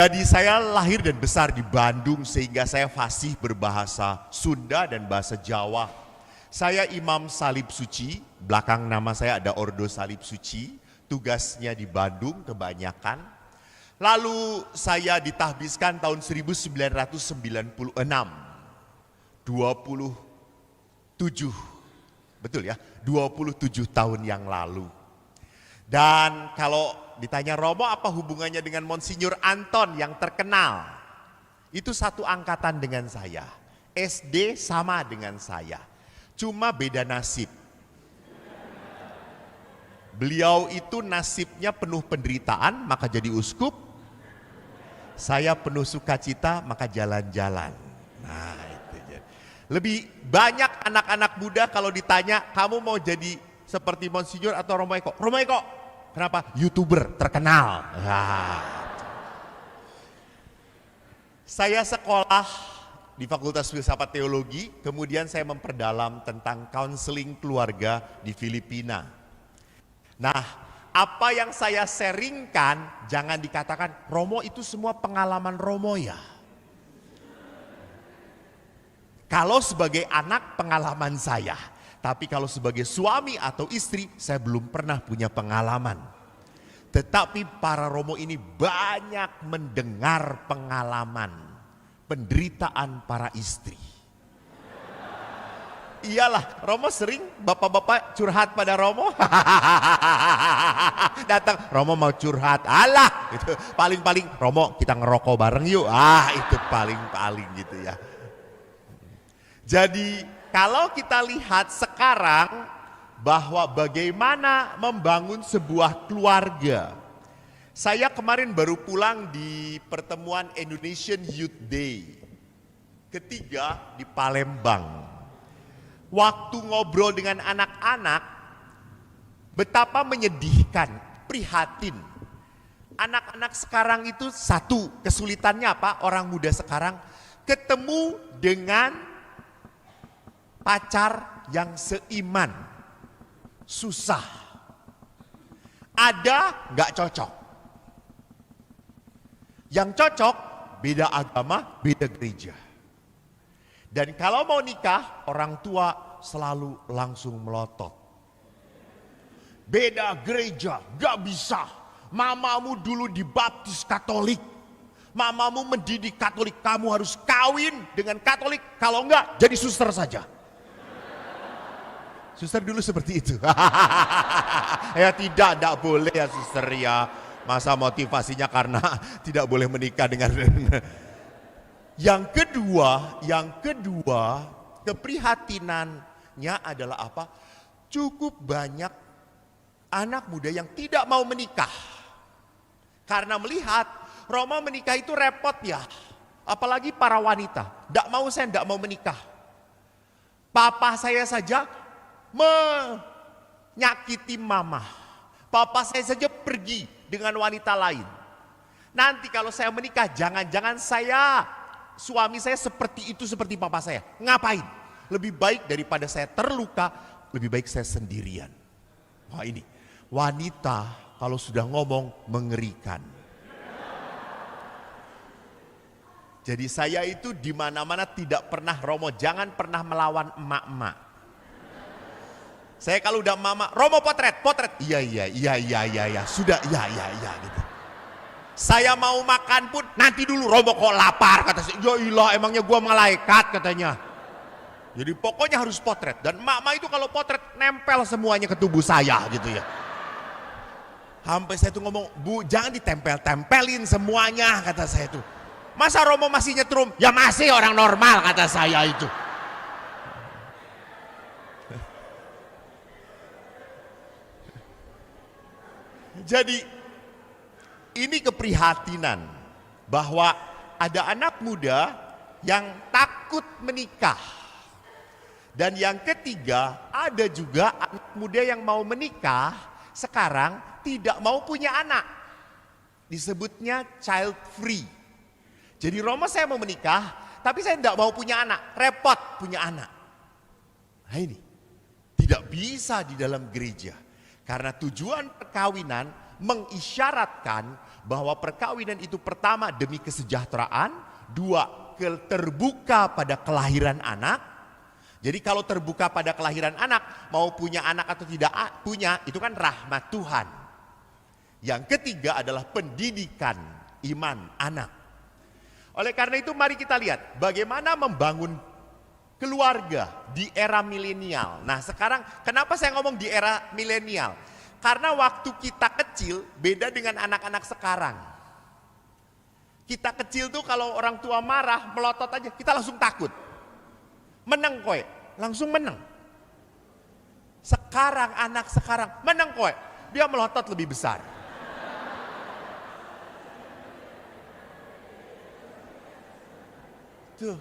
Jadi saya lahir dan besar di Bandung sehingga saya fasih berbahasa Sunda dan bahasa Jawa. Saya Imam Salib Suci, belakang nama saya ada Ordo Salib Suci, tugasnya di Bandung kebanyakan. Lalu saya ditahbiskan tahun 1996, 27, betul ya, 27 tahun yang lalu. Dan kalau ditanya Romo apa hubungannya dengan Monsinyur Anton yang terkenal? Itu satu angkatan dengan saya. SD sama dengan saya. Cuma beda nasib. Beliau itu nasibnya penuh penderitaan maka jadi uskup. Saya penuh sukacita maka jalan-jalan. Nah itu. Lebih banyak anak-anak muda kalau ditanya kamu mau jadi seperti Monsinyur atau Romo Eko? Romo Eko. Kenapa? YouTuber terkenal. Nah. Saya sekolah di Fakultas Filsafat Teologi, kemudian saya memperdalam tentang counseling keluarga di Filipina. Nah, apa yang saya sharingkan, jangan dikatakan Romo itu semua pengalaman Romo ya. Kalau sebagai anak pengalaman saya, tapi kalau sebagai suami atau istri saya belum pernah punya pengalaman. Tetapi para Romo ini banyak mendengar pengalaman penderitaan para istri. Iyalah, Romo sering bapak-bapak curhat pada Romo. Datang, Romo mau curhat. Alah, itu paling-paling Romo kita ngerokok bareng yuk. Itu paling-paling gitu ya. Jadi kalau kita lihat sekarang bahwa bagaimana membangun sebuah keluarga. Saya kemarin baru pulang di pertemuan Indonesian Youth Day ketiga di Palembang. Waktu ngobrol dengan anak-anak, betapa menyedihkan, prihatin. Anak-anak sekarang itu satu kesulitannya apa? Orang muda sekarang ketemu dengan pacar yang seiman, susah. Ada nggak cocok. Yang cocok beda agama, beda gereja. Dan kalau mau nikah, orang tua selalu langsung melotot. Beda gereja, gak bisa. Mamamu dulu dibaptis Katolik. Mamamu mendidik Katolik, kamu harus kawin dengan Katolik. Kalau enggak, jadi suster saja. Suster dulu seperti itu. Ya tidak boleh ya suster ya. Masa motivasinya karena tidak boleh menikah dengan... Yang kedua, keprihatinannya adalah apa? Cukup banyak anak muda yang tidak mau menikah. Karena melihat Romo menikah itu repot ya. Apalagi para wanita. Saya tidak mau menikah. Papa saya saja menyakiti mama. Papa saya saja pergi dengan wanita lain. Nanti kalau saya menikah, jangan-jangan suami saya seperti itu, seperti papa saya. Ngapain? Lebih baik daripada saya terluka, lebih baik saya sendirian. Wah ini, wanita kalau sudah ngomong mengerikan. Jadi saya itu di mana-mana tidak pernah Romo, jangan pernah melawan emak-emak. Saya kalau udah mama, Romo potret. Iya, sudah, iya gitu. Saya mau makan pun, nanti dulu Romo kok lapar, kata saya. Ya ilah emangnya gua malaikat katanya. Jadi pokoknya harus potret. Dan emak-emak itu kalau potret nempel semuanya ke tubuh saya gitu ya. Sampai saya tuh ngomong, Bu jangan ditempel-tempelin semuanya kata saya tuh. Masa Romo masih nyetrum? Ya masih orang normal kata saya itu. Jadi ini keprihatinan bahwa ada anak muda yang takut menikah. Dan yang ketiga, ada juga anak muda yang mau menikah sekarang tidak mau punya anak. Disebutnya child free. Jadi Romo saya mau menikah, tapi saya tidak mau punya anak, repot punya anak. Nah ini, tidak bisa di dalam gereja. Karena tujuan perkawinan mengisyaratkan bahwa perkawinan itu pertama demi kesejahteraan, dua terbuka pada kelahiran anak. Jadi kalau terbuka pada kelahiran anak, mau punya anak atau tidak punya, itu kan rahmat Tuhan. Yang ketiga adalah pendidikan iman anak. Oleh karena itu mari kita lihat bagaimana membangun keluarga di era milenial. Nah sekarang kenapa saya ngomong di era milenial? Karena waktu kita kecil beda dengan anak-anak sekarang. Kita kecil tuh kalau orang tua marah, melotot aja, kita langsung takut. Menang kowe, langsung menang. Sekarang anak sekarang menang kowe, dia melotot lebih besar. Tuh.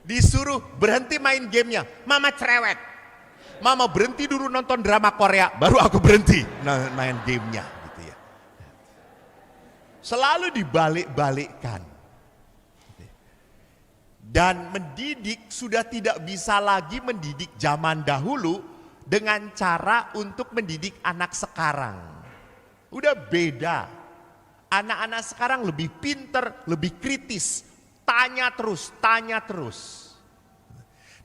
Disuruh berhenti main gamenya, mama cerewet. Mama berhenti dulu nonton drama Korea, baru aku berhenti main gamenya. Gitu ya. Selalu dibalik-balikkan. Dan mendidik sudah tidak bisa lagi mendidik zaman dahulu dengan cara untuk mendidik anak sekarang. Udah beda. Anak-anak sekarang lebih pinter, lebih kritis, tanya terus.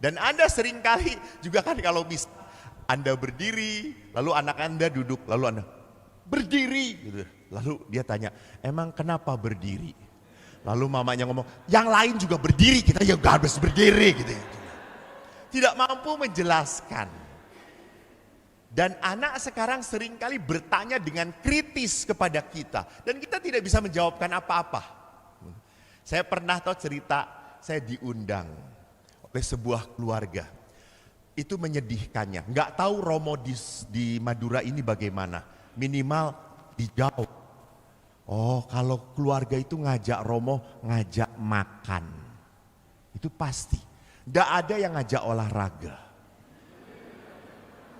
Dan Anda seringkali juga kan kalau Anda berdiri, lalu anak Anda duduk, lalu Anda berdiri, gitu. Lalu dia tanya, emang kenapa berdiri? Lalu mamanya ngomong, yang lain juga berdiri, kita ya gak harus berdiri, gitu. Tidak mampu menjelaskan. Dan anak sekarang seringkali bertanya dengan kritis kepada kita. Dan kita tidak bisa menjawabkan apa-apa. Saya pernah tahu cerita, saya diundang oleh sebuah keluarga. Itu menyedihkannya. Nggak tahu Romo di Madura ini bagaimana. Minimal dijawab. Oh kalau keluarga itu ngajak Romo, ngajak makan. Itu pasti. Nggak ada yang ngajak olahraga.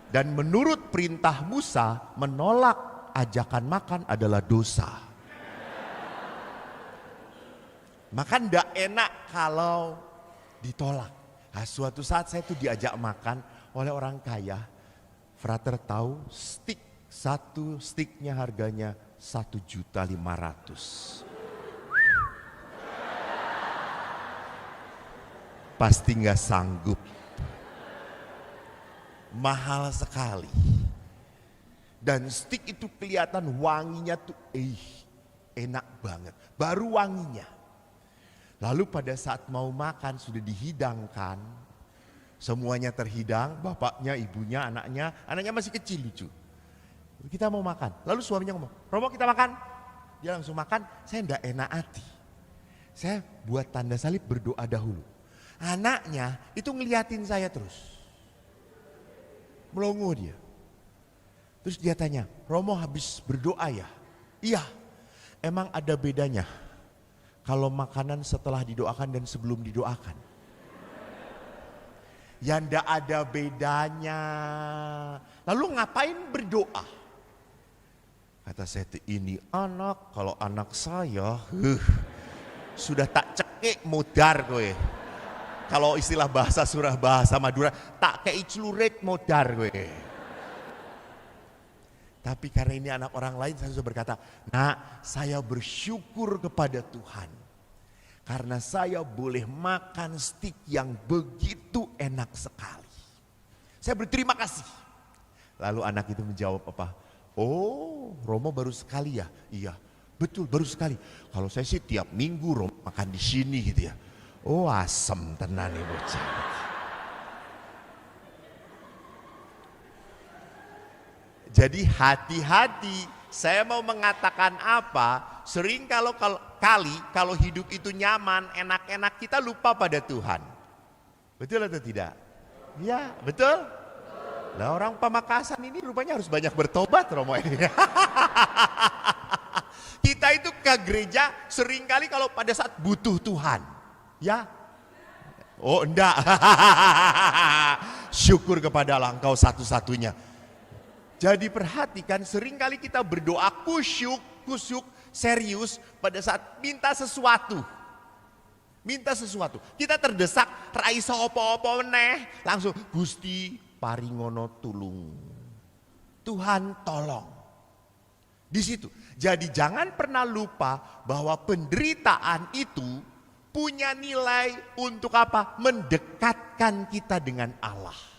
Dan menurut perintah Musa, menolak ajakan makan adalah dosa. Makan tidak enak kalau ditolak. Nah, suatu saat saya tuh diajak makan oleh orang kaya. Frater tahu satu stiknya harganya 1.500.000. Pasti nggak sanggup. Mahal sekali. Dan stik itu kelihatan wanginya tuh enak banget. Baru wanginya. Lalu pada saat mau makan sudah dihidangkan. Semuanya terhidang, bapaknya, ibunya, anaknya masih kecil lucu. Kita mau makan. Lalu suaminya ngomong, Romo kita makan. Dia langsung makan, saya enggak enak hati. Saya buat tanda salib berdoa dahulu. Anaknya itu ngeliatin saya terus. Melongo dia. Terus dia tanya, Romo habis berdoa ya? Iya, emang ada bedanya kalau makanan setelah didoakan dan sebelum didoakan? Ya ndak ada bedanya. Lalu ngapain berdoa? Kata saya, ini anak, kalau anak saya sudah tak cekik modar kowe. Kalau istilah bahasa surah bahasa Madura, tak kei celurit modar gue. Tapi karena ini anak orang lain, saya sudah berkata, nah saya bersyukur kepada Tuhan. Karena saya boleh makan stik yang begitu enak sekali. Saya berterima kasih. Lalu anak itu menjawab apa? Oh Romo baru sekali ya? Iya betul baru sekali. Kalau saya sih tiap minggu Romo makan di sini gitu ya. Oh asem tenan nih bocah. Jadi hati-hati, saya mau mengatakan apa, sering kalau hidup itu nyaman, enak-enak kita lupa pada Tuhan. Betul atau tidak? Ya betul. Nah orang Pamekasan ini rupanya harus banyak bertobat Romo ini. Kita itu ke gereja seringkali kalau pada saat butuh Tuhan. Ya, oh enggak. Syukur kepada Allah Engkau satu-satunya. Jadi perhatikan seringkali kita berdoa kusyuk, serius pada saat minta sesuatu. Kita terdesak, raisa opo-opo meneh, langsung Gusti paringono tulung. Tuhan tolong. Di situ. Jadi jangan pernah lupa bahwa penderitaan itu punya nilai untuk apa? Mendekatkan kita dengan Allah.